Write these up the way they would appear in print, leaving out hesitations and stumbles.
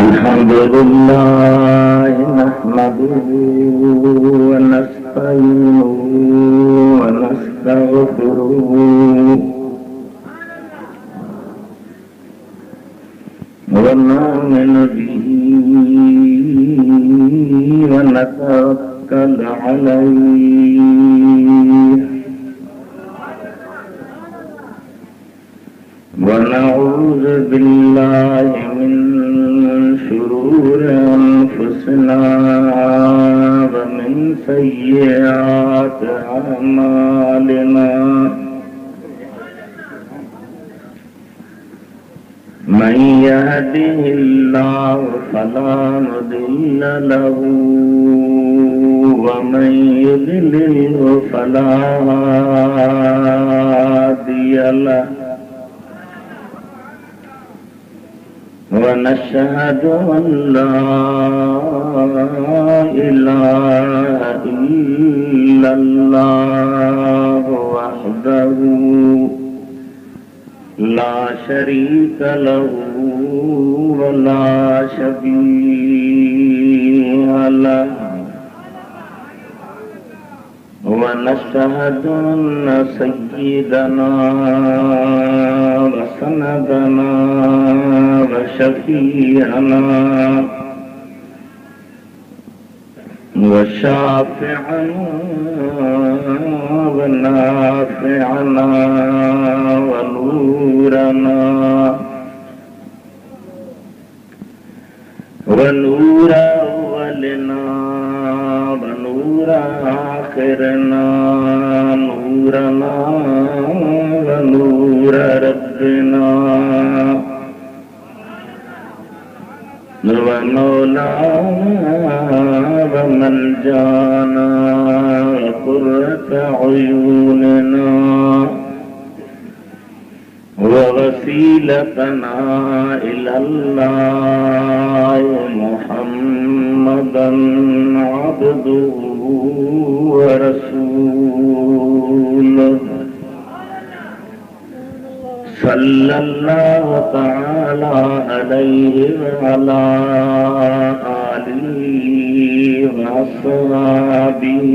अल्हम्दुलिल्लाह नहमदुहु व नस्तईनुहु व नस्तगफिरुहु व नउमिनु बिही व नतवक्कलु अलैहि व नऊज़ु बिल्लाहि मिन शुरूरि अनफुसिना व मिन सय्यिआति अअमालिना मन यहदिहिल्लाहु फला मुदिल्ल लहु व मन युद्लिल्हु फला हादिय लहु ونشهد أن لا إله إلا الله وحده لا شريك له ولا شبيه له ونشهد أن سيدنا وسندنا وشفيعنا وشافعنا ونافعنا ونورنا ونور أولنا ونور آخرنا نورنا ونور ربنا ومولانا وملجانا وقرة عيوننا ووسيلتنا إلى الله محمدا عبده ورسوله صلى الله تعالى عليه وعلى آله وأصحابه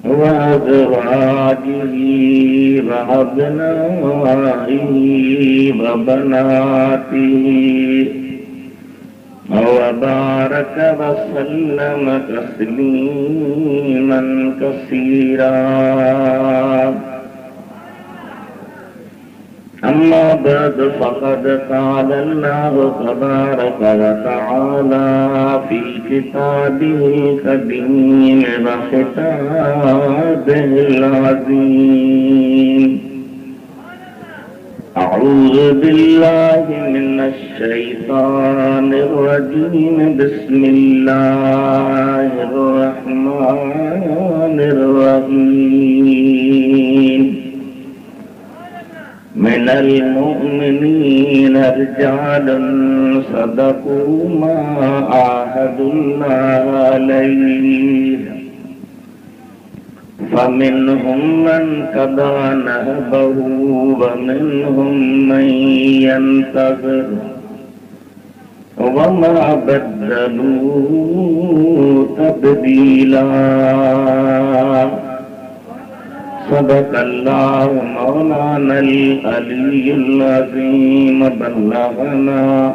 وأزواجه وأبنائه وبناته وبارك وسلم تسليما كثيرا أما بعد فقد قال الله تبارك وتعالى في كتابه الكريم وخطابه العظيم أعوذ بالله من الشيطان الرجيم بسم الله الرحمن الرحيم من المؤمنين رجال صدقوا ما عاهدوا الله عليه فمنهم من قضى نهبه ومنهم من ينتظر وما بدلوا تبديلا صدق الله مولانا العلي العظيم بلغنا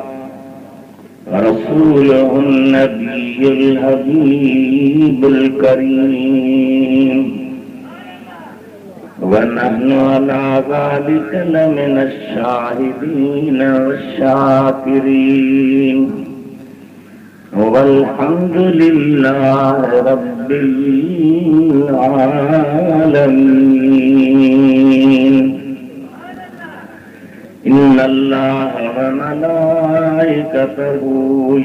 رسوله النبي الحبيب الكريم ونحن على ذلك لمن الشاهدين والشاكرين والحمد لله رب العالمين إن الله وملائكته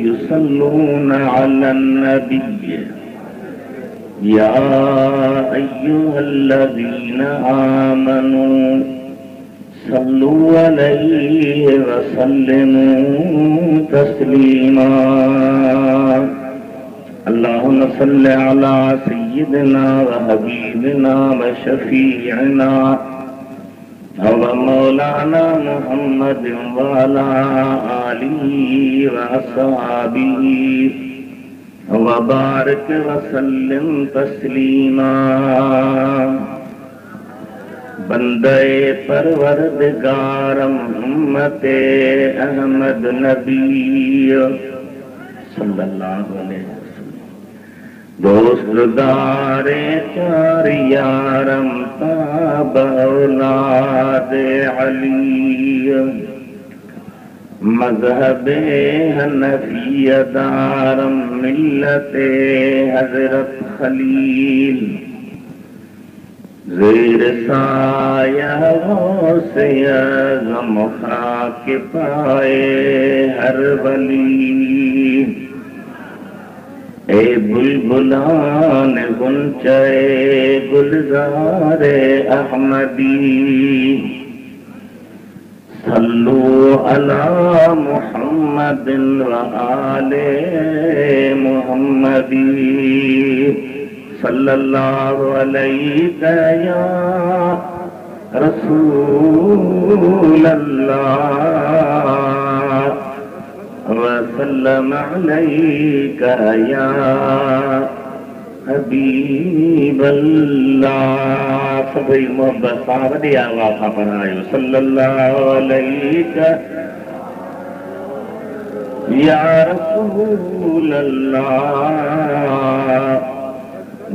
يصلون على النبي يا أيها الذين آمنوا صلوا عليه وسلموا تسليما اللهم صل على سيدنا وحبيبنا وشفيعنا व मौलाना मुहम्मद वाला आली व असहाबी व बारिक वसल्लिम तस्लीमा। बंदे परवरदिगारम उम्मते अहमद नबी सल्लल्लाहु अलैहि वसल्लम। दोस्तदारे चार यारम ताब औलाद अली। मज़हबे हनफिया दारम मिल्लते हजरत खलील। ज़ेर साया से आज़म खाके पाए हर वली। ए बुलबुलान गुंचे गुलज़ारे अहमदी। सल्लू अला मुहम्मदिन व आले मुहम्मदी सल्लल्लाहु अलैहि या रसूल अल्लाह व सल्लम अलैका या हबीब अल्लाह। सभी मोहब्बत सां वॾी आवाज़ सां पढ़ायो सल्लल्लाहु अलैका या रसूल अल्लाह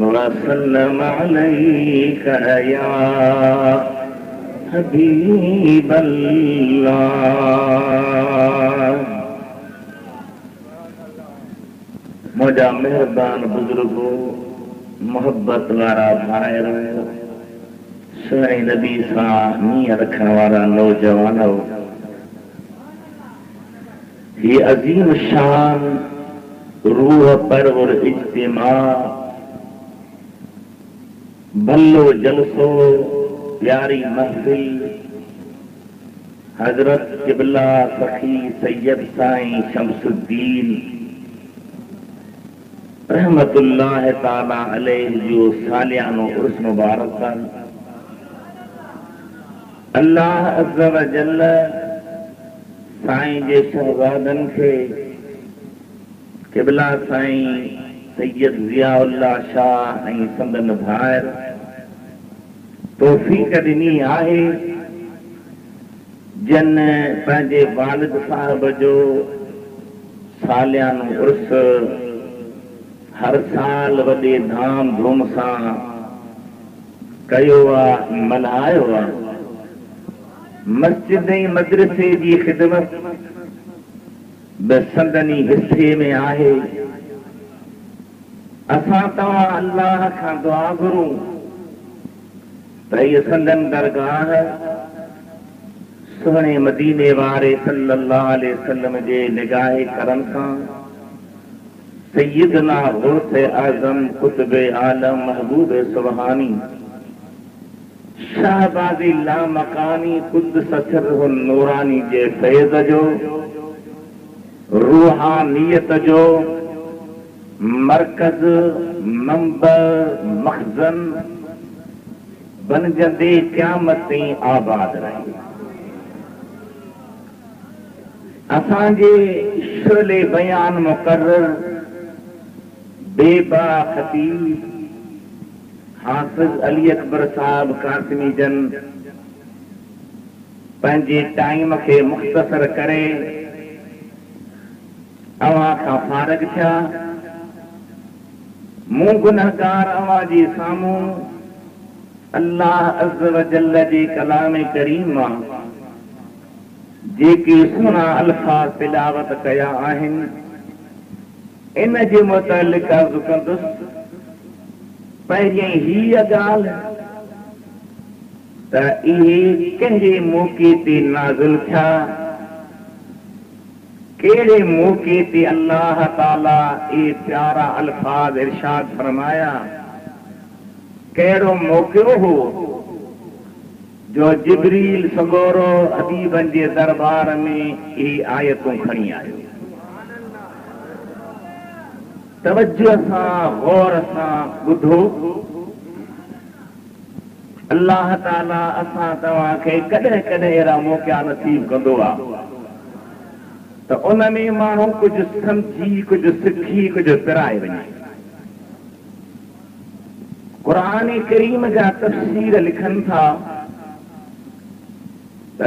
वसल्लम अलैका या हबीब अल्लाह। मुझा मेहरबान बुजुर्गो, मोहब्बत वारा भाइरो, सुहिणे नबी सां नीअ रखण वारा नौजवानो, ये अजीम शान रूह परवर इज्तिमा भल्लो जलसो प्यारी महफिल हजरत किबला सखी सैयद साईं शमसुद्दीन रहमतुल्लाह ताला अलैहि जो सालियानो उर्स मुबारक कर। अल्लाह अज़्ज़ व जल्ल साईं जे शहज़ादन खे किबला साईं सैयद ज़ियाउल्लाह शाह ऐं संदन भाइर तौफ़ीक़ ॾिनी आहे जन पंहिंजे वालिद साहिब जो सालियानो उर्स हर साल वॾे धाम धूम सां कयो आहे, मल्हायो आहे। मस्जिद ऐं मदरसे जी ख़िदमत बि संदनी हिसे में आहे। असां तव्हां अल्लाह खां दुआ घुरूं त हीअ संदन दरगाह सुहिणे मदीने वारे सल्लल्लाहु अलैहि वसल्लम जे निगाहे करम सां सैयदना गौस आज़म कुतुब आलम महबूब सुबहानी शाहबाज़ी लामकानी कुद्दस सिर्रहु नूरानी जे फैज़ जो रूहानियत जो मरकज़ मंबर मखज़न बनजंदे क़यामत ताईं आबाद रहे। असांजे शुले बयान मुक़र्रर बेबा खतीब हाफ़िज़ अली अकबर साहब कासिमी जन पंहिंजे टाइम खे मुख़्तसर करे अवां खां फारग थिया। मूं गुनहगार अवां जे साम्हूं अल्लाह अज़्ज़ व जल्ल जे कलाम करीम मां जेके सुहिणा अल्फाज़ तिलावत कया आहिनि इन जे मुतअल्लिक़ अर्ज़ु कंदुसि। पहिरीं हीअ ॻाल्हि त इहे कहिड़े मौक़े ते नाज़िल थिया, कहिड़े मौक़े ते अल्लाह ताला ए प्यारा अल्फाज़ इरशाद फरमाया, कहिड़ो मौक़ो हो जो जिब्रील सगोरो हबीबन जे दरबार में इहे आयतूं खणी आयो। तवज्जो सां गौर सां ॿुधो। अल्लाह ताला असां तव्हांखे कॾहिं कॾहिं अहिड़ा मौक़ा नसीब कंदो आहे त उन में माण्हू कुझु सम्झी कुझु सिखी कुझु पिराए वञे। क़ुरान करीम जा तफ़सीर लिखनि था त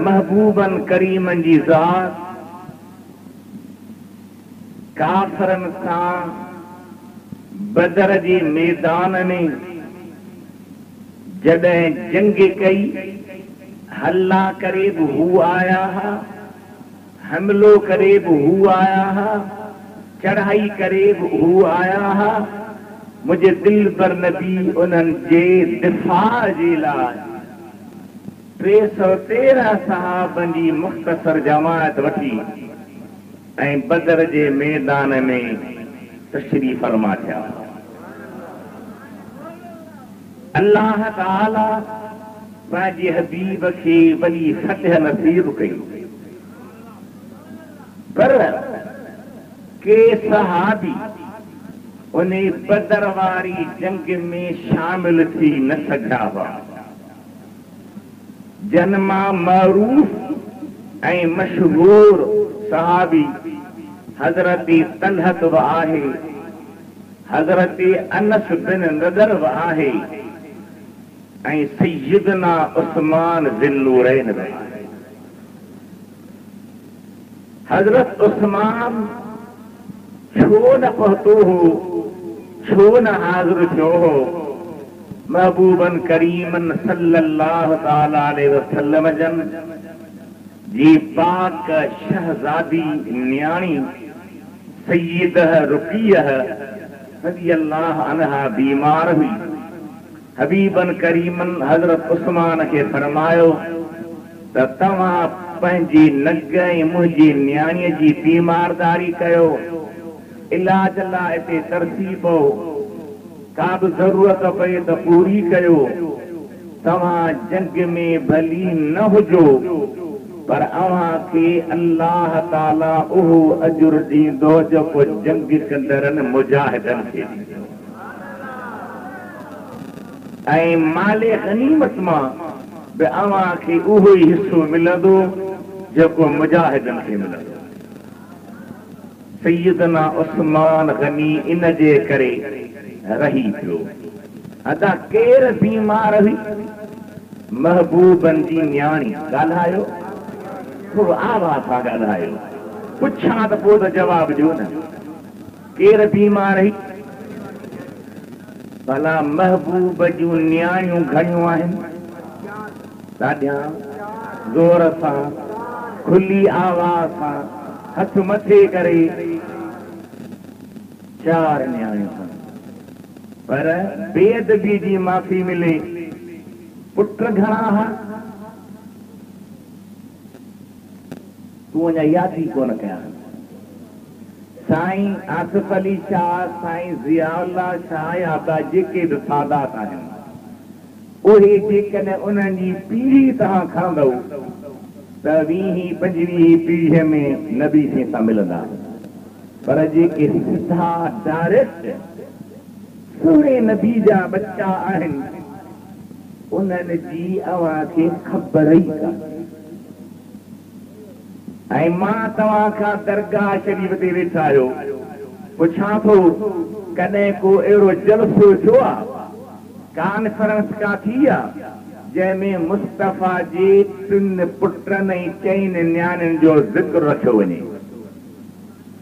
महबूबन करीमनि जी ज़ात काफ़रनि सां बदर जे मैदान में जॾहिं जंग कई, हल्ला करे बि हू आया हा, हमलो करे बि हू आया हा, चढ़ाई करे बि हू आया हा। मुंहिंजे दिल पर नबी उन्हनि जे दिफ़ा जे लाइ 313 सहाबनि जी मुख़्तसर जमायत वठी ऐं बदर जे मैदान में तशरीफ़ फरमा थिया। अल्लाह ताला पंहिंजे हबीब खे वली फतह नसीब कई, पर के सहाबी उन बदर वारी जंग में शामिल थी न सघिया हुआ। जन मां मरूफ ऐं मशहूर सहाबी हज़रत तलहत बि आहे, हज़रत अनस बिन नदर बि आहे ऐं सैयदना उस्मान ज़िन्नूरैन बि आहे। हज़रत उस्मान छो न पहुतो हो, छो न हाज़िर थियो हो महबूबन करीमन सल्लल्लाहु ताला अलैहि वसल्लम जन जी पाक शहजादी न्याणी सैयदह रुक़ियह रज़ियल्लाहु अन्हा बीमार हुई। हबीबन करीमन हज़रत उस्मान खे फरमायो त तव्हां पंहिंजी नग ऐं मुंहिंजी न्याणीअ जी बीमारदारी कयो, इलाज लाइ हिते तरसी पओ, का बि ज़रूरत पए त पूरी कयो। तव्हां जंग में भली न हुजो, पर अव्हांखे अल्लाह ताला उहो अजुर ॾींदो जेको जंग कंदड़नि मुजाहिदनि खे ॾींदो, ऐं माले गनीमत मां बि अव्हांखे उहो ई हिसो मिलंदो जेको मुजाहिदनि खे मिलंदो। सैयदना उस्मान गनी इन जे करे रही पियो। अदा केर बीमार हुई? महबूबन जी न्याणी। ॻाल्हायो, थोरो आवाज़ सां ॻाल्हायो, पुछां त पोइ त जवाब ॾियो न। केर बीमार हुई? भला महबूब जूं न्याणियूं घणियूं आहिनि? ॾाढियां ज़ोर सां खुली आवाज़ सां हथ मथे करे 4 न्याणियूं। पर बेअदबी जी माफ़ी मिले, पुट घणा हा? तूं अञा यादि ई कोन कया। साईं आसिफ अली शाह, साईं ज़ियाउल्लाह शाह या ॿिया जेके बि सादात आहिनि, उहे जेकॾहिं उन्हनि जी पीढ़ी तव्हां खणंदव त 20-25 पीढ़ीअ में नबी सां मिलंदा। पर जेके सिधा डायरेक्ट सुहिणे नबी जा बच्चा आहिनि, उन्हनि जी अव्हांखे ख़बर ई कान्हे। ऐं मां तव्हां खां दरगाह शरीफ़ ते वेठा आहियो, पुछां थो कॾहिं को अहिड़ो जलसो थियो आहे, कॉन्फ्रेंस का थी आहे जंहिंमें मुस्तफ़ा जे 3 पुटनि ऐं 4 न्याणियुनि जो ज़िक्र रखियो वञे?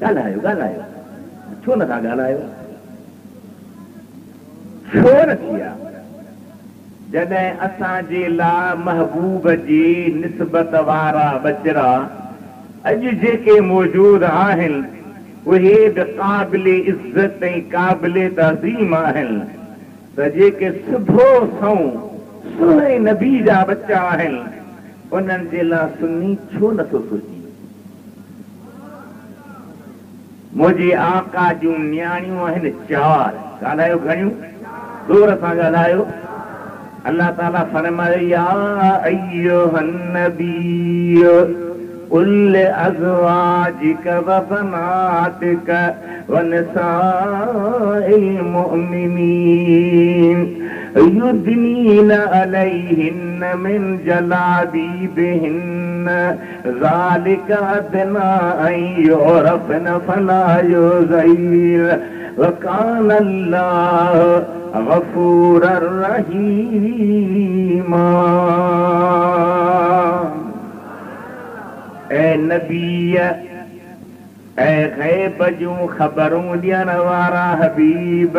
ॻाल्हायो, ॻाल्हायो, छो नथा ॻाल्हायो? छो न थी आहे? जॾहिं असांजे लाइ महबूब जी निस्बत वारा बचड़ा अॼु जेके मौजूद आहिनि, उहे बि क़ाबिल इज़त ऐं क़ाबिल तज़ीम आहिनि, त जेके सुबुह सऊं सुहिणे नबी जा बच्चा आहिनि, उन्हनि जे लाइ सुन्नी छो नथो सोची? मुंहिंजे आका जूं न्याणियूं आहिनि 4। ॻाल्हायो, घणियूं? ज़ोर सां ॻाल्हायो। अल्लाह ताला फरमाए, या अय्युहन नबी कुल अज़वाजिक व बनातिक व निसाइल मुमिनीन युदनीन अलैहिन्न मिन जलाबीबिहिन्न ज़ालिका अदना अन युरफ़न फला युज़ैन वकान अल्लाह गफूरर रहीमा। ए नबी ऐ ग़ैब जूं ख़बरूं ॾियण वारा हबीब,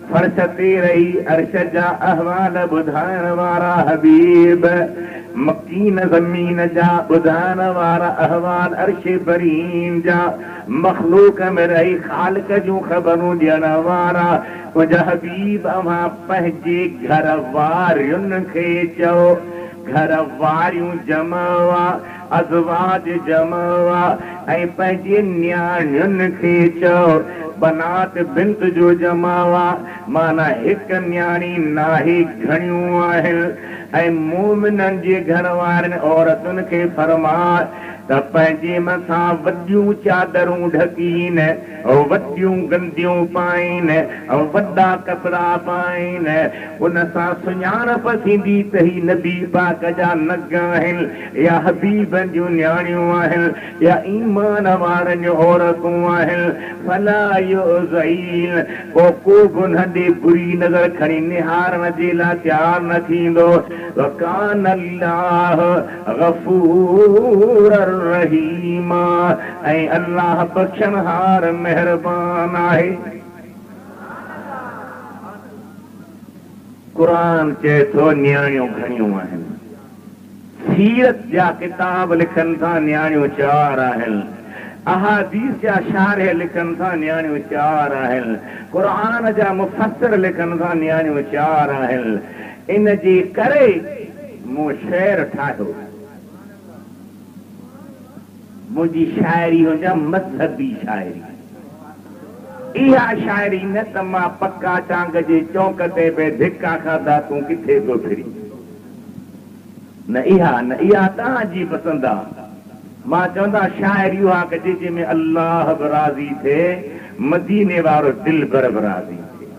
फर्श ते रही अर्श जा अहवाल ॿुधाइण वारा हबीब, मकीन ज़मीन जा ॿुधाइण वारा अहवाल अर्श बरीन जा, मखलूक में रही ख़ालिक जूं ख़बरूं ॾियण वारा मुंहिंजा हबीब अव्हां पंहिंजे घर वारियुनि खे चओ, घर वारियूं जमवा अज़वाज जमवा ऐं पंहिंजे न्याणियुनि खे चओ बनात बिंत जो जमावा, माना हिकु न्याणी नाहे घणियूं आहिनि। ऐं मोमिननि जे घर वारनि औरतुनि खे फरमा त पंहिंजे मथां वॾियूं चादरूं ढकीनि, वॾियूं गंदियूं पाइनि, वॾा कपिड़ा पाइनि, उन सां सुञाणप थींदी त ही नबी पाक जा नग आहिनि या हबीबनि जूं न्याणियूं आहिनि या ईमान वारनि जूं औरतूं आहिनि। फला युज़ैन, को बि उन ॾे बुरी नज़र खणी निहारण जे लाइ तयारु न थींदो। वकान अल्लाह गफूरर रहीमा, ऐं अल्लाह बख़्शणहार महिरबान आहे। क़ुरान चए थो न्याणियूं घणियूं आहिनि, सीरत जा किताब लिखनि था न्याणियूं 4 आहिनि, अहादीस जा शारिह लिखनि था न्याणियूं 4 आहिनि, क़ुरान जा मुफ़स्सिर लिखनि था न्याणियूं 4 आहिनि। इन जे करे मूं शेर ठाहियो, मुंहिंजी शाइरी हुजे मज़हबी शाइरी। इहा शाइरी न त मां पक्का चांग जे चौक ते बि धिका खाधा तूं किथे थो फिरी, न इहा तव्हांजी पसंदि आहे। मां चवंदा शाइरी उहा कजे जंहिंमें अल्लाह बि राज़ी थिए, मदीने वारो दिल भर बि राज़ी थिए।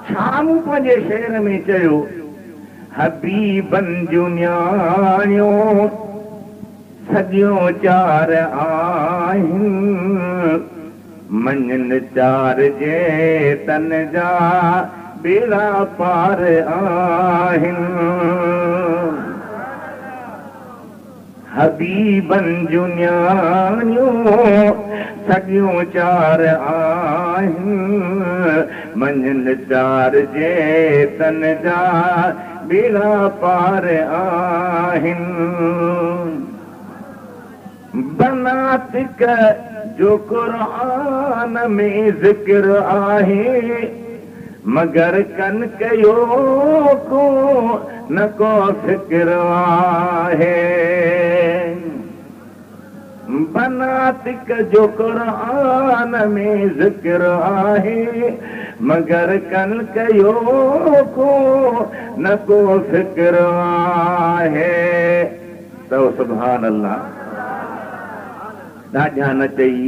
छा मूं पंहिंजे शेर में चयो, हबीबनि जूं न्याणियूं सॼियूं 4 आहिनि, मञनि 4 जे तन जा बेड़ा पार आहिनि। हबीबनि जूं न्याणियूं सॼियूं 4 आहिनि, मञनि 4 जे तन जा बेड़ा पार आहिनि। बनात जो क़ुरान में ज़िक्र आहे, मगर कन कयो को न को फ़िक्र आहे। बनात जो क़ुरान में ज़िक्र आहे, मगर कन कयो को न को फ़िक्र आहे। तो सुभान अल्लाह, ॾाढा न चई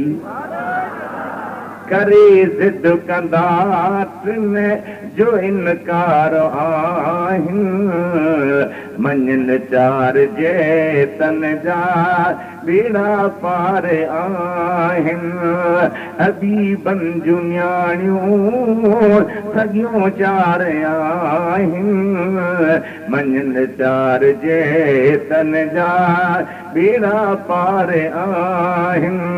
करे ज़िद कंदातिन जो इनकार आहिनि, मञनि 4 जे तन जा बेड़ा पार आहिनि। हबीबनि जूं न्याणियूं सॼियूं 4 आहिनि, मञनि 4 जे तन जा बेड़ा पार आहिनि।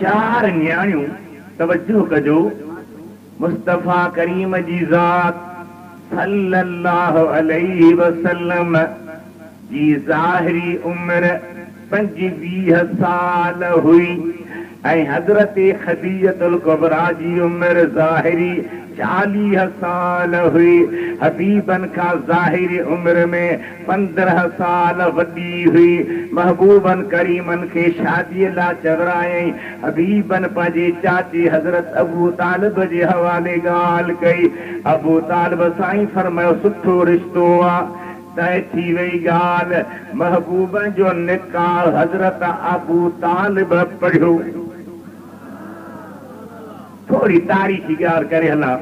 4 न्याणियूं, तवज्जो कजो, मुस्तफ़ा करीम जी ज़ात सल्लल्लाहु अलैहि वसल्लम जी ज़ाहिरी उम्र 25 साल हुई ऐं हज़रत ख़दीजतुल कुबरा जी उम्र ज़ाहिरी 40 साल हुई। हबीबन खां ज़ाहिरी उम्र में 15 साल वॾी हुई। महबूबन करीमन खे शादीअ लाइ चवरायई। हबीबन पंहिंजे चाचे हज़रत अबू तालिब जे हवाले ॻाल्हि कई। अबू तालिब साईं फरमायो सुठो रिश्तो आहे। तय थी वई ॻाल्हि। महबूबन जो निकाह हज़रत अबू तालिब पढ़ियो। थोड़ी तारीख़ी ॻाल्हि करे हलां।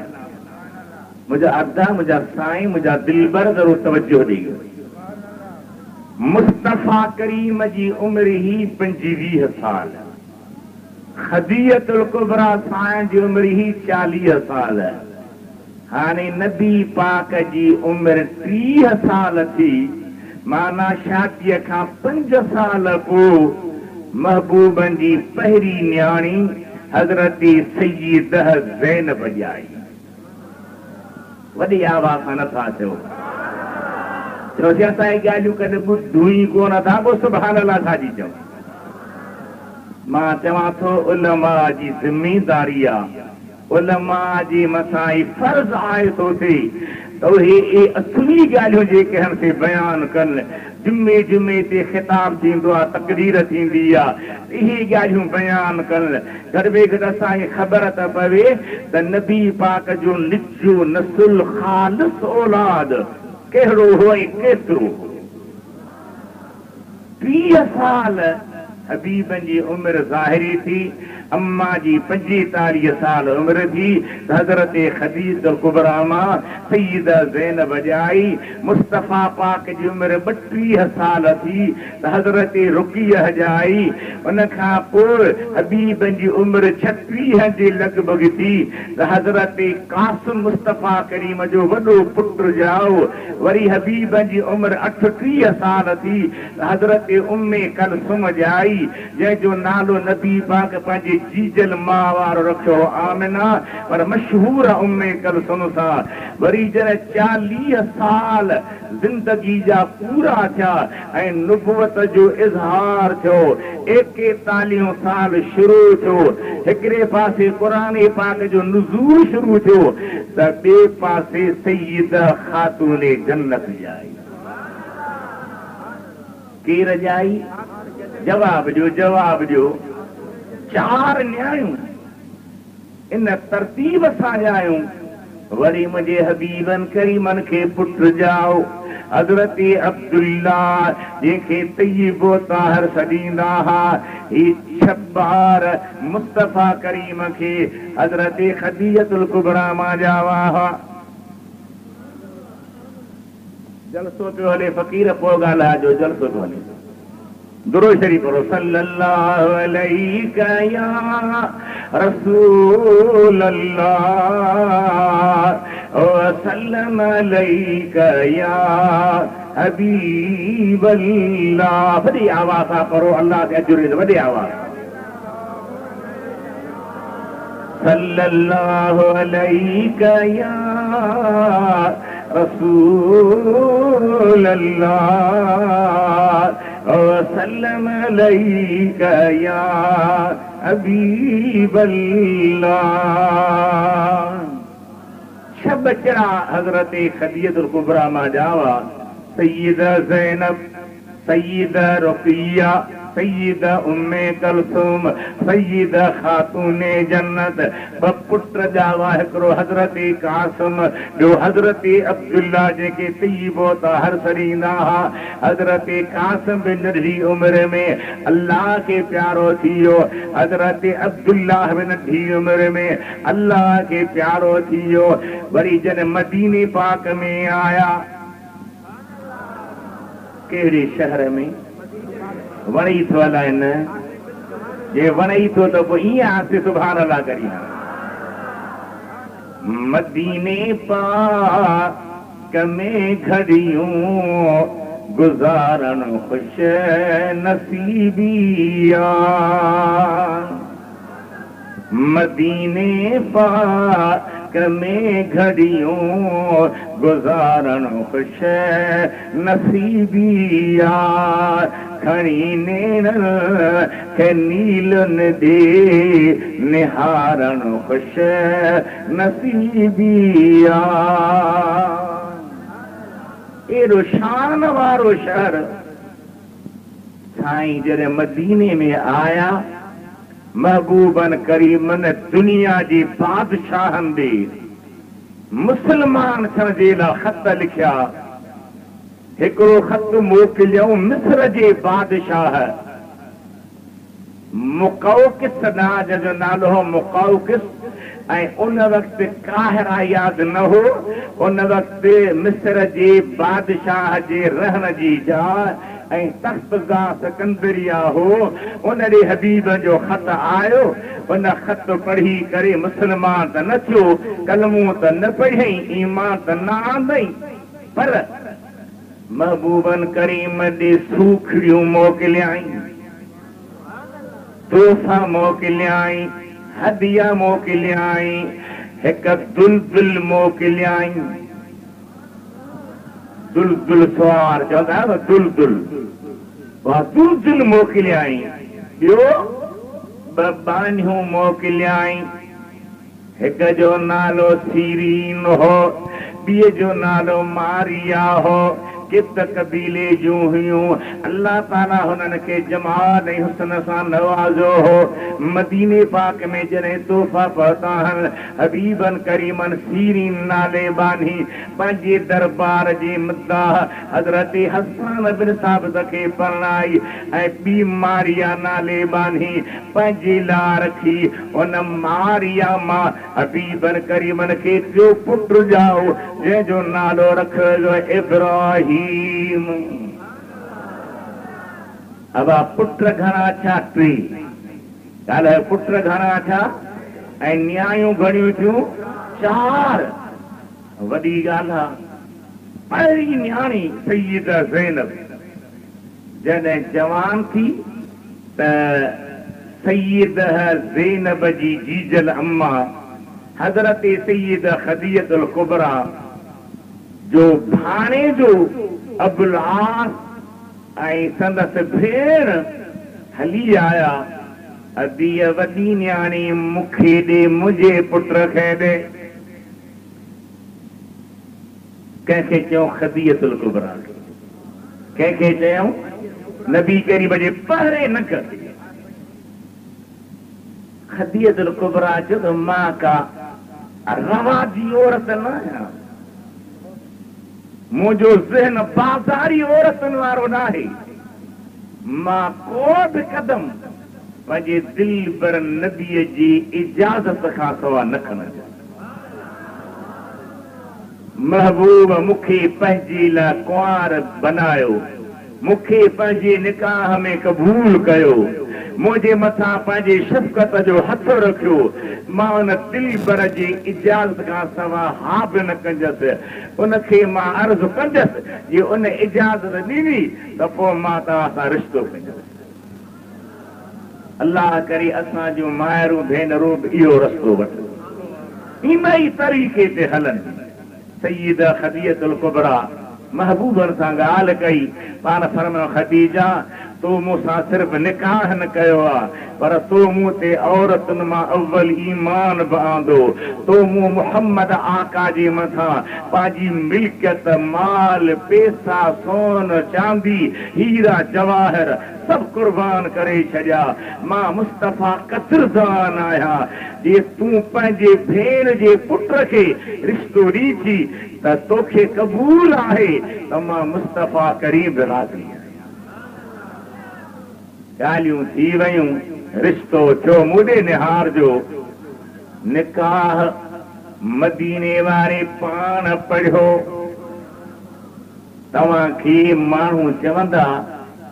मुझा अदा मुझा साईं मुझा दिलबर ज़रूर तवज्जो ॾेई। मुस्तफ़ा करीम जी उम्र ही 25 साल, खदीजतुल कुबरा साईं जी उम्र ही 40 साल। हाणे नबी पाक जी उम्र 30 साल थी, माना शादीअ खां 5 साल पोइ महबूबनि जी पहिरीं न्याणी हज़रत सय्यदा ज़ैनब ॼाई। वॾी आवाज़ सां नथा चओ, छोकी असांजी ॻाल्हियूं कॾहिं ॿुधूं ई कोन था, पोइ सुभाणे अलाह छाजी चऊं। मां चवां थो उलमा जी ज़िमेदारी आहे, उलमा जी मथां ई फर्ज़ आहे थो थिए त उहे असली ॻाल्हियूं जेके आहिनि से बयानु कनि। जुमे जुमे ते ख़िताब थींदो आहे, तक़रीर थींदी आहे, इहे ॻाल्हियूं बयानु कनि। गॾु में गॾु असांखे ख़बर त पवे त नबी पाक जो निजो नसुल ख़ालिस औलाद कहिड़ो हो ऐं केतिरो। 30 साल हबीबनि जी उमिरि ज़ाहिरी थी, अम्मा जी 45 साल उमिरि थी त हज़रत खदीजतुल कुबरा मां सय्यदा ज़ैनब ॼाई। मुस्तफ़ा पाक जी उमिरि 32 साल थी त हज़रत रुक़िया ॼाई। उन खां पोइ हबीबनि जी उमिरि 36 जे लॻभॻि थी त हज़रत कासिम मुस्तफ़ा करीम जो वॾो पुटु ॼाओ। वरी हबीबनि जी उमिरि 38 साल थी त हज़रत उम्मे कलसुम ॼाई, जंहिंजो नालो नबी पाक पंहिंजे जीजल मां वारो रखियो आमिना, पर मशहूर उम्मे कलसुम सां। वरी जॾहिं 40 साल ज़िंदगी जा पूरा थिया ऐं नुबुवत जो इज़हार थियो, 41 साल शुरू थियो, हिकिड़े पासे क़ुरान पाक जो नुज़ूल शुरू थियो त ॿिए पासे सय्यदा ख़ातून जन्नत ॼाई। केर ॼाई? जवाब ॾियो, जवाब ॾियो। 4 न्याणियूं इन तरतीब सां ॼायूं। वरी मुंहिंजे हबीबनि करीमनि खे पुटु ॼाओ, हज़रत अब्दुल्ला जंहिंखे तय्यबो ताहिर सॾींदा हुआ। ही 6 ॿार मुस्तफ़ा करीम खे हज़रत खदीजतुल कुबरा मां ॼावा हुआ। जलसो पियो हले, फ़क़ीर पोइ ॻाल्हाइजो, जलसो पियो हले। दुरूद शरीफ़ पढ़ो। सल्लल्लाहु अलैका या रसूल अल्लाह व सल्लम अलैका या हबीब अल्लाह। वॾी आवाज़ सां पढ़ो, अल्लाह खे अजुर ॾे, वॾी आवाज़। सल्लल्लाहु अलैका या रसूल अल्लाह वसल्लम अलैका या हबीब अल्लाह। 6 बचड़ा हज़रत खदीजतुल कुबरा मां ॼावा। सय्यदा ज़ैनब, सय्यदा रुक़िया, सय्यदा उम्मे कलसूम, सय्यदा ख़ातूने जन्नत। 2 पुट ॼावा, हिकिड़ो हज़रत कासिम, ॿियो हज़रत अब्दुल्ला जंहिंखे तय्यबो ताहिर सॾींदा हुआ। हज़रत कासिम बि नंढी उमिरि में अल्लाह खे प्यारो थी वियो, हज़रत अब्दुल्ला बि नंढी उमिरि में अल्लाह खे प्यारो थी वियो। वरी जॾहिं मदीने पाक में आया, कहिड़े शहर में? वणई थो हलाए न, जे वणई थो त पोइ ईअं आसे सुभाण अल्लाह करी। मदीने पाक में घड़ियूं गुज़ारण ख़ुश नसीबिया। मदीने पाक में घड़ियूं गुज़ारण ख़ुश नसीबिया। खणी नेणन खे नीलनि दे निहारण ख़ुश नसीबिया। एॾो शान वारो शहर। साईं जॾहिं मदीने में आया, महबूबन करीमन दुनिया जी बादशाहनि ॾे मुस्लमान थियण जे लाइ ख़त लिखिया। हिकिड़ो ख़त मोकिलियऊं मिस्र जे बादशाह मुक़ौक़िस नाज जो नालो हो मुक़ौक़िस। ऐं उन वक़्तु काहिरा यादि न हो, उन वक़्तु मिस्र जे बादशाह जे रहण जी जाइ ऐं तख़्तगा सिकंदरिया हो। उन ॾे हबीब जो ख़त आयो, उन ख़त पढ़ी करे मुस्लमान त न थियो, कलमूं त न पढ़ियईं, ईमान त न आंदई, पर महबूबन करीम ॾे सूखड़ियूं मोकिलियाई, तोहफ़ा मोकिलियाई, हदिया मोकिलियाई, हिकु दुलदुल मोकिलियाई। दुलदुल सुवार चवंदा आहियो न, दुलदुल, उहा दुलदुल मोकिलियाई। ॿियो ॿ बानियूं मोकिलियाई, हिक जो नालो सीरीन हो, ॿिए जो नालो मारिया हो। कित कबीले जूं हुयूं। अल्लाह ताला हुननि खे जमाल ऐं हुस्न सां नवाज़ो हो। मदीने पाक में जॾहिं तोहफ़ा पहुता आहिनि, हबीबन करीमन सीरीन नाले बानी पंहिंजे दरबार जे मुद्दाह हज़रत हसन बिन साबित खे परणाई ऐं ॿी मारिया नाले बानी पंहिंजे लाइ रखी। उन मारिया मां हबीबन करीमन खे टियों पुटु ॼाओ, जंहिंजो नालो रखियो इब्राहिम। अब पुट घणा छा? टे। ॻाल्हायो, पुट घणा छा? ऐं न्यायूं घणियूं थियूं? 4। वॾी ॻाल्हि आहे, पहिरीं न्याणी सईद ज़ैनब जॾहिं जवान थी त सईद ज़ैनब जी जीजल अम्मा हज़रत सईद खदीजतुल कुबरा जो भाणे जो अबुल आस ऐं संदसि भेण हली आया। अदीअ वॾी न्याणी मूंखे ॾे, मुंहिंजे पुट खे ॾे। कंहिंखे चयूं खदीजतुल कुबरा, कंहिंखे चयूं नबी करीम जे पहिरें न कर। खदीजतुल कुबरा चयो त मां का रवाजी औरत न आहियां, मुंहिंजो ज़हन बाज़ारी औरतुनि वारो न आहे। मां को बि क़दम पंहिंजे दिल पर नबीअ जी इजाज़त खां सवाइ न खणंदो। महबूब मूंखे पंहिंजे लाइ कुंवार बनायो, मूंखे पंहिंजे निकाह में क़बूल कयो, मुंहिंजे मथां पंहिंजे शफ़क़त जो हथ रखियो। मां उन दिल पर जी इजाज़त खां सवाइ हा बि न कंदसि। उनखे मां अर्ज़ु कंदसि, जे उन इजाज़त ॾिनी त पोइ मां तव्हां सां रिश्तो कंदसि। अलाह करे असां जूं माइरूं भेनरूं बि इहो रस्तो वठनि, इन ई तरीक़े ते हलनि। सईद खदीजतुल कुबरा महबूबनि सां ॻाल्हि कई, पाण फरमायो खदीजा तो मूंसां सिर्फ़ निकाह न कयो आहे, पर तो मूं ते औरतुनि मां अव्वल ईमान बि आंदो। तो मूं मुहम्मद आका जे मथां पंहिंजी मिल्कियत, माल, पैसा, सोन, चांदी, हीरा जवाहर सभु कुर्बान करे छॾिया। मां मुस्तफ़ा क़दरदान आहियां। जे तूं पंहिंजे भेण जे पुट खे रिश्तो ॾी थी त तोखे क़बूल आहे त मां मुस्तफ़ा करीम राज़ी आहियां। ॻाल्हियूं थी वयूं, रिश्तो थियो मुॾे निहार जो। निकाह मदीने वारे पाण पढ़ियो। तव्हांखे माण्हू चवंदा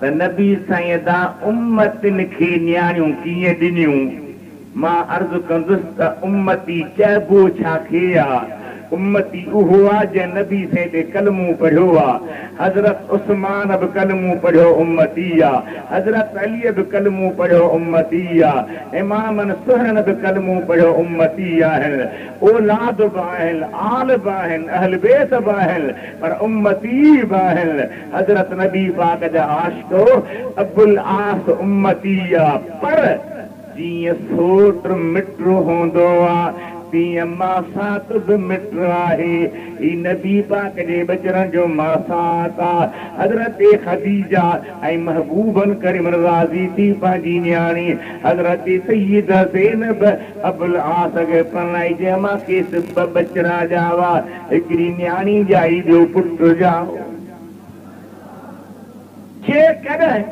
त नबी साईं उम्मतिन खे न्याणियूं कीअं ॾिनियूं? मां अर्ज़ु कंदुसि त उम्मती चइबो छा खे आहे? उम्मती उहो आहे जंहिं नबी साईं ते कलमो पढ़ियो आहे। हज़रत उस्मान बि कलमो पढ़ियो, उम्मती आहे। हज़रत अली बि कलमो पढ़ियो, उम्मती आहे। इमामनि सुहरन बि कलमो पढ़ियो, उम्मती आहिनि। औलाद बि आहिनि, आल बि आहिनि, अहल बैत बि आहिनि, पर उम्मती बि आहिनि। हज़रत नबी पाक जा आशिको अबुल आस उम्मती आहे। पर जीअं सोट मिट हूंदो आहे, तीअं मासात बि मिट आहे। ही नबी पाक जे बचरनि जो मासात आहे। हज़रत खदीजा ऐं महबूबन करीम राज़ी थी पंहिंजी न्याणी हज़रत सईद ज़ैनब अबुल आस खे परणाई। जंहिं मां केस ॿ बचरा ॼावा, हिकिड़ी न्याणी ॼाई, ॿियो पुटु ॼाओ। जेकॾहिं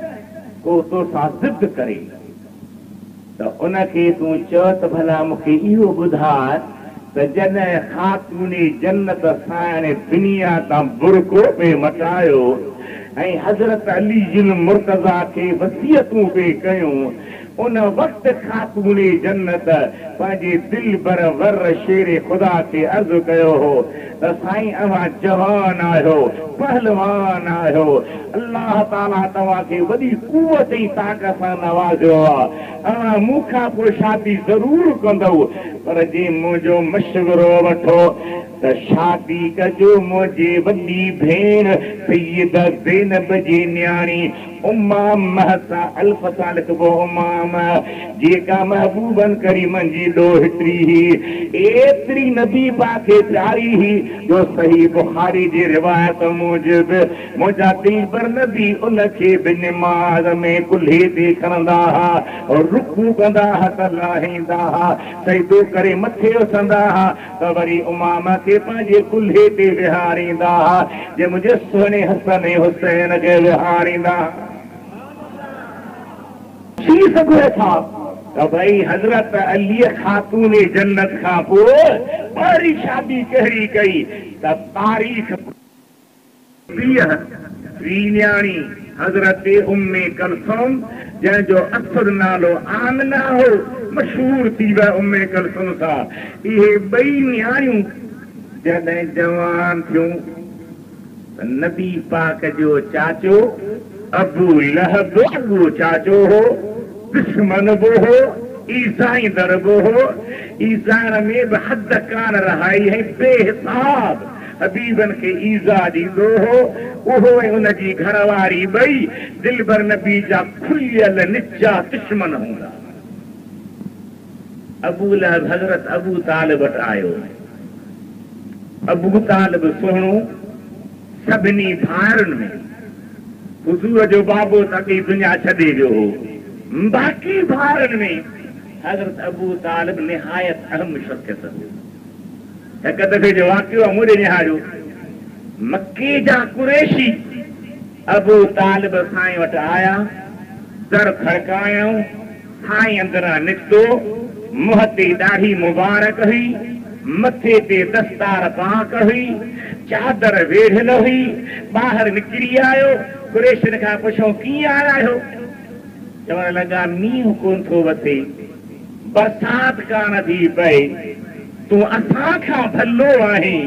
को तोसां ज़िद करे तो उनखे तूं चओ त भला मूंखे इहो ॿुधाए त जॾहिं ख़ातूने जन्नत सां दुनिया तां बुरको पे मटायो ऐं हज़रत अली जिन मुर्तज़ा खे वसियतूं पे कयूं उन वक़्तु ख़ातूने जन्नत पंहिंजे दिल बर वर शेर ख़ुदा खे अर्ज़ु कयो हो त साईं अव्हां जवान आहियो पहलवान आहियो अल्लाह ताला तव्हांखे वॾी कुवत ऐं ताक़त सां नवाज़ियो आहे अव्हां मूंखां पोइ शादी ज़रूरु कंदव पर जे मुंहिंजो मशवरो वठो त शादी कजो मुंहिंजे वॾी भेण सैयद ज़ैनब जी न्याणी उमाम महसा अल्फ साल लिखबो उमाम जेका महबूबन करीमन जी ॾोहिटरी ही एतिरी नबी पाके प्यारी ही जो सही बुखारी जी रिवायत मूजिब मुंहिंजा तीबर नबी उनखे बि निमाज़ में कुल्हे ते खणंदा हुआ और रुकू कंदा हुआ त लाहींदा हुआ सजदो करे मथे उथंदा हुआ त वरी उमाम खे पंहिंजे कुल्हे ते विहारींदा हुआ जे मुंहिंजे सुहिणे हसन हुसैन खे विहारींदा थी सघे था त भई हज़रत अली ख़ातूने जन्नत खां पोइ पहिरीं शादी कहिड़ी कई त तारीख़ न्याणी हज़रत उम्मे कलसूम जंहिंजो असुल नालो आमना हो मशहूर थी विया उम्मे कलसूम सां इहे ॿई न्याणियूं जॾहिं जवान थियूं त नबी पाक जो चाचो अबू लहब अबू चाचो हो दुश्मन बि हो ईसाई दर बि हो ईसान में बि हद कान रहाई ऐं बेहिसाब हबीबन खे ईज़ा ॾींदो हो उहो ऐं उनजी घरवारी ॿई दिलबर नबी जा खुलियल निचा दुश्मन हूंदा अबू लहब हज़रत अबू तालिब वटि आयो अबू तालिब सुहिणो सभिनी भाइरुनि में हुज़ूर जो बाबो त अॻे दुनिया छॾे वियो हो बाक़ी भाइरुनि में हज़रत अबू तालिब निहायत अहम शख्सियत हो हिकु दफ़े जो वाक़ियो मूंखे निहारियो मके जा कुरैशी अबू तालिब साईं वटि आया दर खड़कायूं साईं अंदरां निकितो मुंहं ते ॾाढी मुबारक हुई मथे ते दस्तार पाक हुई चादर वेढ़ियल हुई ॿाहिरि निकिरी आयो कुरैशियुनि खां पुछो कीअं आया आहियो चवण लॻा मींहुं कोन थो वथे बरसाति कान थी पए तूं असां खां भलो आहीं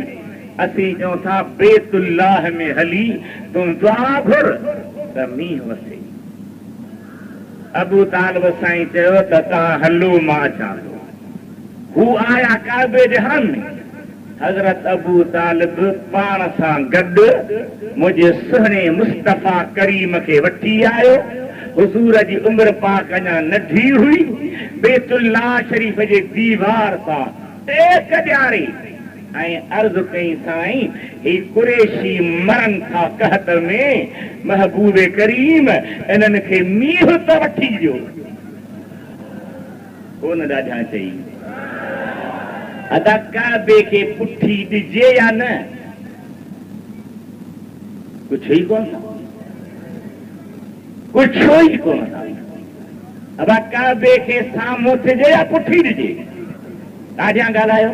असीं चऊं था बेतुल्लाह में हली तूं दुआ घुर त मींहुं वसे अबू तालिब साईं चयो त तव्हां हलो मां अचां थो हू आया काबे जे हरम में हज़रत अबू तालिब पाण सां गॾु मुंहिंजे सुहिणे मुस्तफ़ा करीम खे वठी आयो हुज़ूर जी उमिरि पाक अञा नंढी हुई बेतुल्लाह शरीफ़ जे दीवार सां टेक ॾियारे ऐं अर्ज़ु कई साईं ही कुरैशी मरनि था कहत में महबूबे करीम इन्हनि खे मींहुं त वठी ॾियो कोन ॾाढा चई अदा काबे खे पुठी ॾिजे या न कुझु ई कोन कुझु ई कोन अदा काबे खे साम्हूं थिजे या पुठी ॾिजे ॾाढा ॻाल्हायो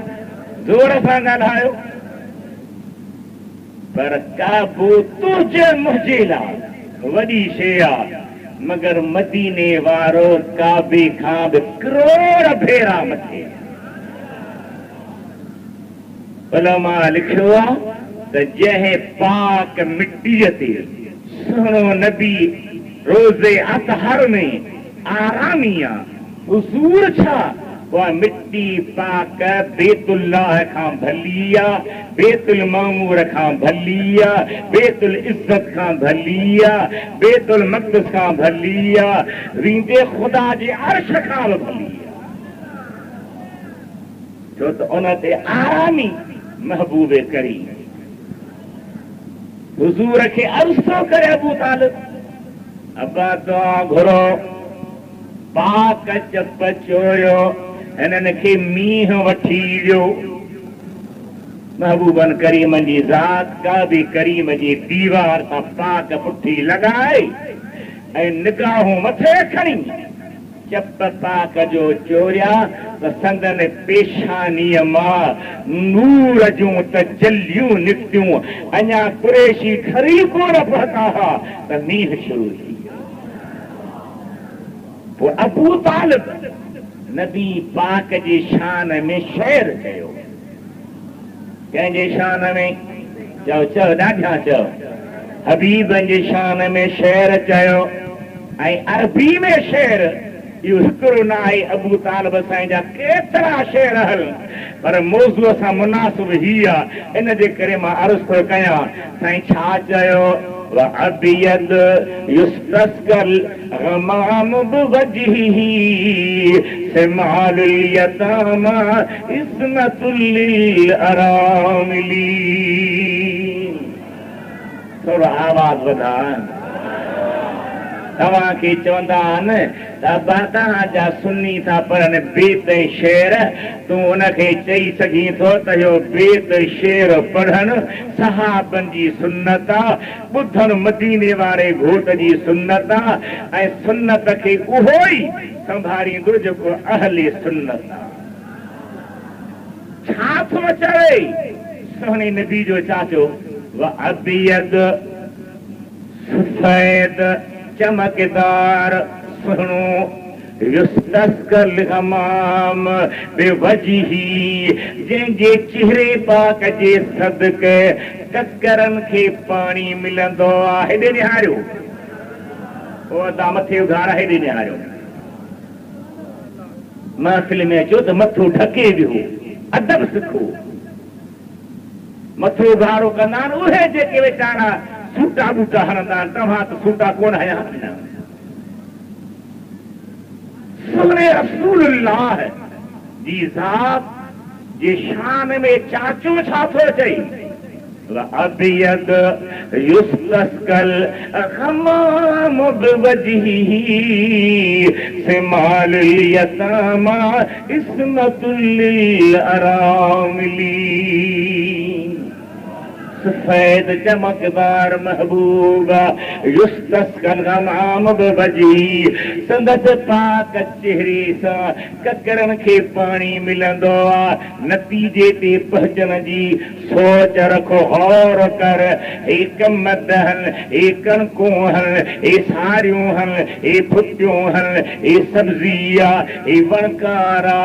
ज़ोर सां ॻाल्हायो पर काबो तुंहिंजे मुंहिंजे लाइ वॾी शइ आहे मगर मदीने वारो काबे खां बि करोड़ भेरा मथे उलमा लिखियो आहे त जंहिं पाक मिटीअ ते सुहिणो नबी रोज़े अतहर में आरामी आहे हुज़ूर छा उहा मिटी पाक बेतुल्लाह खां भली आहे बेतुल मामूर खां भली आहे बेतुल इज़त खां भली आहे बेतुल मक़दस खां भली आहे रींदे ख़ुदा जे अर्श खां बि भली आहे छो त उन ते आरामी महबूबे करीम हुज़ूर खे अर्ज़ु करे अबू तालिब अबा दुआ घुरो पाक चप चोरियो हिननि खे मींहुं वठी ॾियो महबूबन करीम जी ज़ात काबे करीम जी दीवार सां पाक पुठी लॻाए ऐं निगाहूं मथे खणी चप पाक जो चोरिया त संदन पेशानीअ मां नूर जूं तजल्लियूं निकितियूं। अञा कुरैशी खरी कोन पहुता हुआ त मींहुं शुरू थी। पोइ अबू तालिब नबी पाक जी शान में शेर कयो। कंहिंजे शान में चओ चओ ॾाढा चओ। हबीबनि जी शान में शेर चयो ऐं अरबी में शेर। इहो हिकिड़ो न आहे। अबू तालिब साईं जा केतिरा शेर हल पर मौज़ूअ सां मुनासिब ही आहे। इन जे करे मां अर्ज़ थो कयां साईं छा चयो। وأبيض يستسقى الغمام بوجهه سمال اليتامى عصمة للأرامل। थोरो आवाज़ वधाए। तव्हांखे चवंदा आहिनि त बरतां जा सुन्नी था पढ़नि बेत शेर। तूं उनखे चई सघीं थो त इहो बेत शेर पढ़नि सहाबनि जी सुन्नत आहे। ॿुधनि मदीने वारे घोट जी सुन्नत आहे ऐं सुन्नत खे उहो ई संभालींदो जेको अहले सुन्नत आहे। छा थो चवे सोहणे नबी जो चाचो। अबियद सफेद चमकदार सुहिणो युस्तस्कल गमाम बेवजही जंहिंजे चेहरे पाक जे सदके ककरनि खे पाणी मिलंदो आहे। हेॾे निहारियो ओ ता मथे उघार हेॾे निहारियो। महफ़िल में अचो त मथो ढके वियो। अदब सिखो। मथो उघारो कंदा आहिनि उहे जेके वीचारा सूटा बूटा हणंदा आहिनि। तव्हां त सूटा कोन हया। सुने रसूलुल्लाह जी ज़ात जी शान में चाचो छा थो चई। अबियद युस्तस्कल गमाम बिवजही सिमाल यतामा इस्मतुल लिल अरामिली। सफेद चमकदार महबूबा युस्तस्कल गमाम बिवजही संदस पाक चेहरे सां ककरनि खे पाणी मिलंदो आहे। नतीजे ते पहुचण जी सोच रखो। गौर कर। हे कम दहन हे कणकूं हल हे सारियूं हल हे फुटियूं हल हे सब्ज़ी आहे हे वणकारा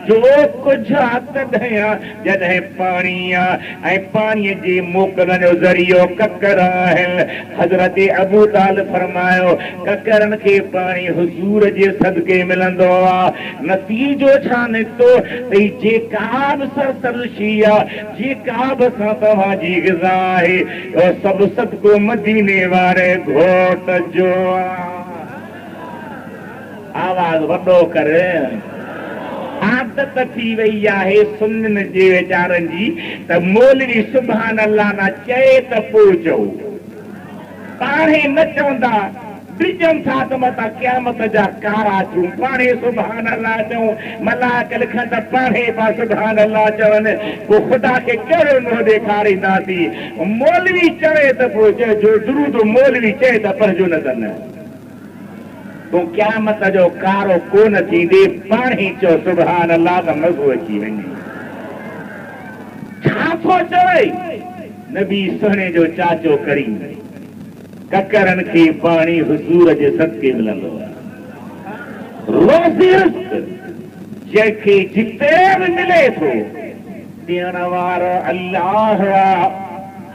जो कुझु आहे तॾहिं जॾहिं पाणी आहे ऐं पाणीअ जे मोकिलण जो ज़रियो ककर आहिनि। हज़रत अबू तालिब फरमायो ककरनि खे पाणी हुज़ूर जे सदके मिलंदो आहे। नतीजो छा निकितो त जेका बि सरसरशी आहे जेका बि असां तव्हांजी ग़िज़ा आहे सभु सदको मदीने वारे घोट जो। आवाज़ वॾो कर। आदत थी वई आहे सुन्ननि जे वीचारनि जी त मौलवी सुभान अल्लाह न चए त पोइ चओ। पाणे न चवंदा ॾिजनि था त मथां क़यामत जा कारा थियूं। पाणे सुभान अल्लाह चऊं मलाक लिखनि त पाणे पा सुभान अल्लाह चवनि। पोइ ख़ुदा खे कहिड़ो मुंहुं ॾेखारींदासीं। मौलवी चवे त पोइ चइजो दुरूद मौलवी चए त पढ़जो न अथनि। तूं क़यामत जो कारो कोन थींदे पाणे चओ सुभान अल्लाह त मज़ो अची वञे। छा थो चवे नबी सुहिणे जो चाचो करी ककरनि खे पाणी हुज़ूर जे सदके मिलंदो आहे। रोज़ी जंहिंखे जिते बि मिले थो ॾियण वारो अल्लाह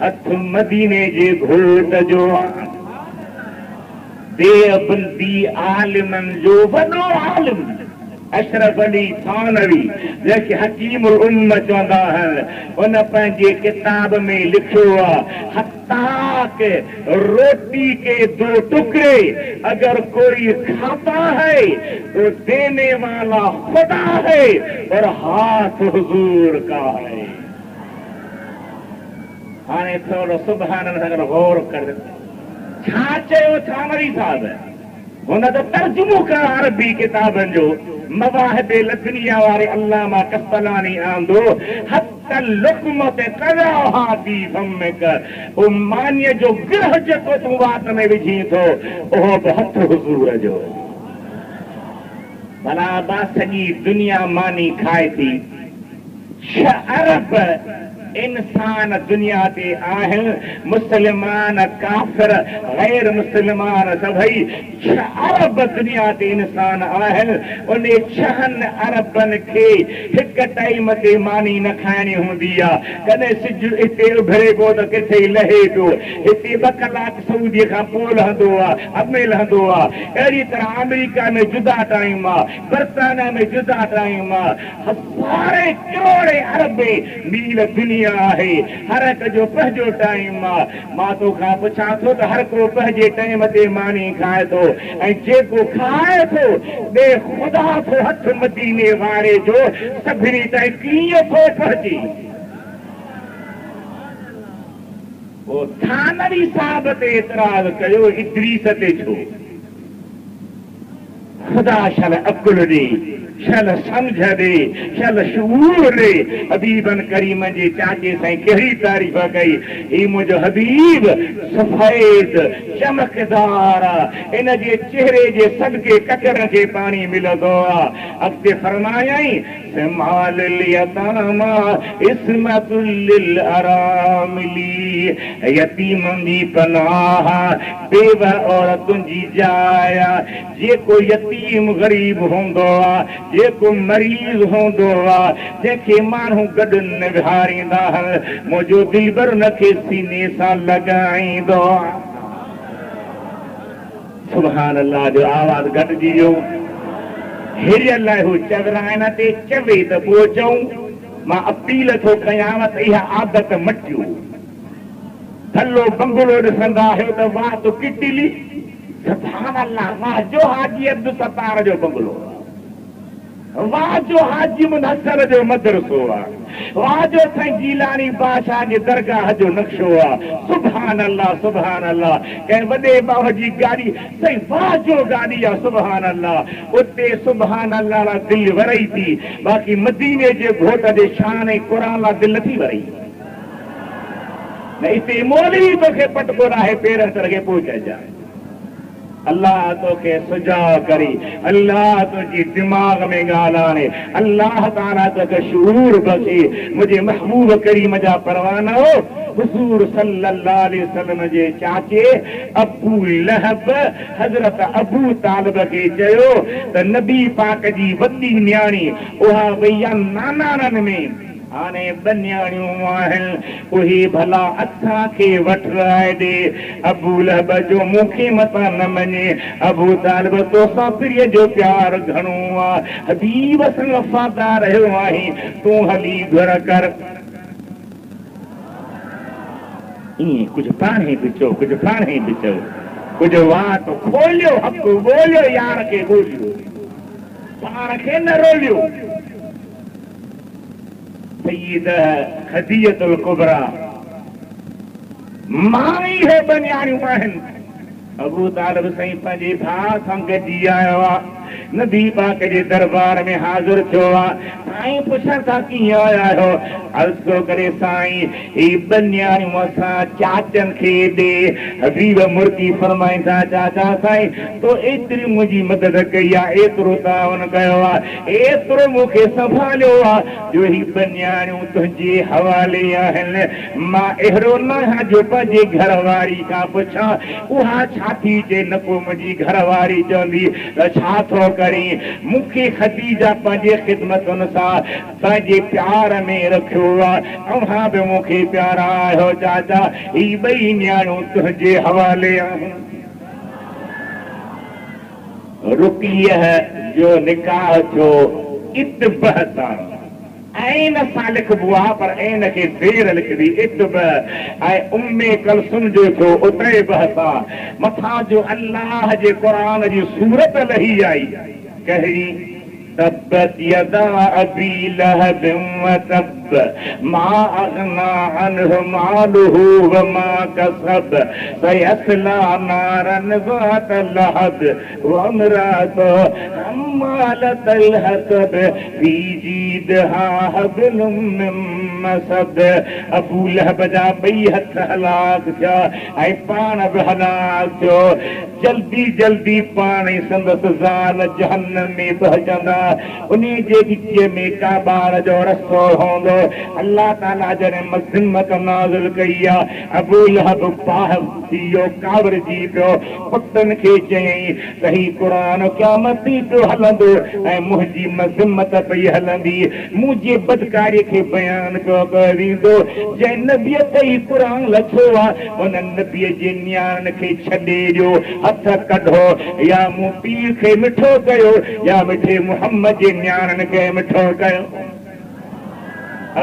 हथ मदीने जे घोट जो। देवबंदी आलिमनि जो वॾो आलिम अशरफ अली थानवी जंहिंखे हकीमुल उम्म चवंदा आहिनि उन पंहिंजे किताब में लिखियो आहे हत्ता के रोटी के दो टुकड़े अगर कोई खाता है तो देने वाला खुदा है और हाथ हुजूर का है। हाणे थोरो सुभान अल्लाह गौर कर। छा चयो थानवी साहब हुन त तर्जुमो कयो अरबी किताबनि जो। मवाहिब लदनिया वारे अल्लामा कस्तलानी आंदो हत्ता लुक़मत तज़ाहा फी फमिक। ओ मानीअ जो गिरह जेको तूं वात में विझी थो उहो बि हथ हुज़ूर जो। भला बा सॼी दुनिया मानी खाए थी 6 अरब इंसान दुनिया ते आहिनि मुस्लमान काफ़िर गैर मुस्लमान सभई 6 अरब दुनिया ते इंसान आहिनि उन 6 अरबनि खे हिक टाइम ते मानी न खाइणी हूंदी आहे कॾहिं सिज हिते उभरे पियो त किथे लहे पियो हिते 2 कलाक सऊदीअ खां पोइ लहंदो आहे अॻिमें लहंदो आहे अहिड़ी तरह अमेरिका में जुदा टाइम आहे बर्तानिया में जुदा टाइम आहे हज़ारे करोड़े अरबे मील दुनिया आहे हर हिक जो पंहिंजो टाइम आहे मां तोखां पुछां थो त हर को पंहिंजे टाइम ते मानी खाए थो ऐं जेको खाए थो ॿिए ख़ुदा थो हथ मदीने वारे जो सभिनी ताईं कीअं थो पहुचे पोइ थानवी साहिब ते एतिराज़ कयो इद्रीस ते छो खुदा शल अकुल ॾे शल समझ ॾे शल शूर ॾे हबीबन करीम जे चाचे साईं कहिड़ी तारीफ़ कई ही मुंहिंजो हबीब सफ़ेद चमकदार इन जे चेहरे जे सदके कचर खे पाणी मिलंदो आहे अॻिते फरमायई समाल यतामा इस्मतुल लिल अरामिली यतीमन जी पनाह बेवा औरतुनि जी जाइ जेको यतीम गरीब हूंदो आहे जेको मरीज़ हूंदो आहे जंहिंखे माण्हू गॾु न विहारींदा आहिनि मुंहिंजो दिलबर हुनखे सीने सां लॻाईंदो आहे सुभान अल्लाह जो आवाज़ घटिजी वियो हिरियल लाइ हू चवराइण ते चवे त पोइ चऊं मां अपील थो कयांव त इहा आदत मटियो थल्लो बंगलो ॾिसंदा आहियो त वाह तो किटिली सुभान अल्लाह वाह जो हाजी अब्दुल सत्तार जो बंगलो वाह जो हाजी मुनसर जो मदरसो आहे वाह जो साईं जीलानी बादशाह जे दरगाह जो नक्शो आहे सुभान अल्लाह कंहिं वॾे बाबा जी गाॾी साईं वाह जो गाॾी आहे सुभान अल्लाह उते सुभान अल्लाह लाइ दिलि वरई थी बाक़ी मदीने जे घोट जे शान ऐं क़ुर लाइ दिलि नथी वरई न हिते मौलवी तोखे पटको आहे पेरनि तरह पहुचाए अल्लाह तोखे सुझाव करी अल्लाह तुंहिंजी दिमाग़ में ॻाल्हि आणे अल्लाह ताला तोखे शूर बख़्शे मुंहिंजे महबूब करीम जा परवाना हो हुज़ूर सल्लल्लाहु अलैहि वसल्लम जे चाचे अबू लहब हज़रत अबू तालिब खे चयो त नबी पाक जी वॾी न्याणी उहा वई आहे नानाणनि में हाणे ॿ न्याणियूं आहिनि उहे भला असांखे वठराए ॾे अबू लहब जो मूंखे मथां न मञे अबू तालिब तोसां प्रिय जो प्यार घणो आहे हबीब सां वफ़ादार रहियो आहीं तूं हली घुर कर ईअं कुझु पाण ई पिचो कुझु पाण ई पिचो कुझु वात खोलियो हक़ ॻोल्हियो यार खे ॻोल्हियो पाण खे न रोलियो सईद खदीजतुल कुबरा माई हे ॿ न्याणियूं आहिनि अबू तालिब साईं पंहिंजे भाउ सां गॾिजी आयो आहे नबी पाक जे दरबार में हाज़िर थियो आहे साईं पुछनि था कीअं आया आहियो अर्ज़ु करे साईं ही ॿ न्याणियूं असां चाचनि खे ॾे हबीब मुर्ती फरमाइनि था चाचा साईं तो एतिरी मुंहिंजी मदद कई आहे एतिरो तावन कयो आहे एतिरो मूंखे संभालियो आहे जो ही ॿ न्याणियूं तुंहिंजे हवाले आहिनि मां अहिड़ो न आहियां जो पंहिंजे घर वारी खां पुछां उहा छा थी चए न को मुंहिंजी घर वारी चवंदी त छा थो करी मूंखे खदीजा पंहिंजे ख़िदमतुनि सां पंहिंजे प्यार में रखियो आहे तव्हां बि मूंखे प्यारा आहियो चाचा ही ॿई न्याणियूं तुंहिंजे हवाले आहिनि रुक़िया जो निकाह थियो इतबह सां ऐन सां लिखबो आहे पर ऐन खे ज़ेर लिखबी इतबह ऐं उम्मे कलसुम जो थियो उतैबह सां मथां जो अल्लाह जे क़ुरान जी सूरत लही आई कहिड़ी तब्बत यदा अबी लहब व तब कब मा अगना अन्हु मालुहु व मा कसब सयस्ला नारन ज़ात लहब व इम्रातु हम्मालतल हतब फी जीदहा हब्लुम मिन मसद। अबू लहब जा ॿई हथ हलाक थिया ऐं पाण बि हलाक थियो। जल्दी जल्दी पाण ई संदसि ज़ाल जहन्नम में पहुचंदा। उन जे विच में का ॿार जो रस्तो हूंदो। अल्लाह ताला जॾहिं मज़िमत नाज़िल कई आहे, अबू लहब बाह थी वियो, कावरजी पियो। पुटनि खे चयईं त ही क़ुरान क़यामती पियो हलंदो ऐं मुंहिंजी मज़िमत पई हलंदी। मुंहिंजे बदकारी खे बयानु पियो कयो वेंदो। जंहिं नबीअ ते ही क़ुरान लथो आहे, उन नबीअ जे न्याणनि खे छॾे ॾियो, हथ कढो, या मूं पीर खे मिठो कयो या मिठे मुहम्मद जे न्याणनि खे मिठो कयो।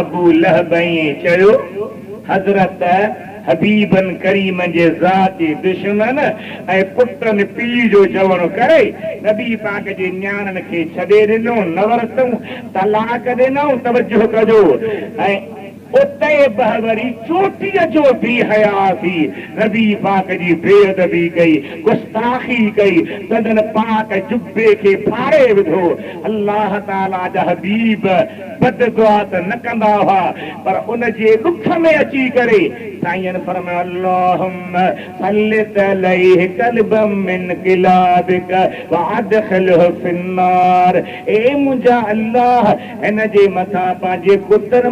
अबू लहब चयो, हज़रत हबीबन करीम जे ज़ाती दुश्मन ऐं पुटनि पीउ जो चवण करे नबी पाक जे न्याणनि खे छॾे ॾिनो, न वरितऊं, तलाक ॾिनऊं। तवजो कजो। ऐं उते बहवरी चोटीअ जो बि हया थी, नबी पाक जी बेअदबी कई, गुस्ताखी कई, तदन पाक जुब्बे खे फाड़े विधो। अल्लाह ताला जा हबीब बददुआ त न कंदा हुआ, पर उन जे दुख में अची करे साईं फरमायो, अल्लाहुम्मा सल्लित अलैहि कल्बम मिन किलाबिक व अदखिलहु फिन्नार। ए मुंहिंजा अल्लाह, हिन जे मथां पंहिंजे पुत्र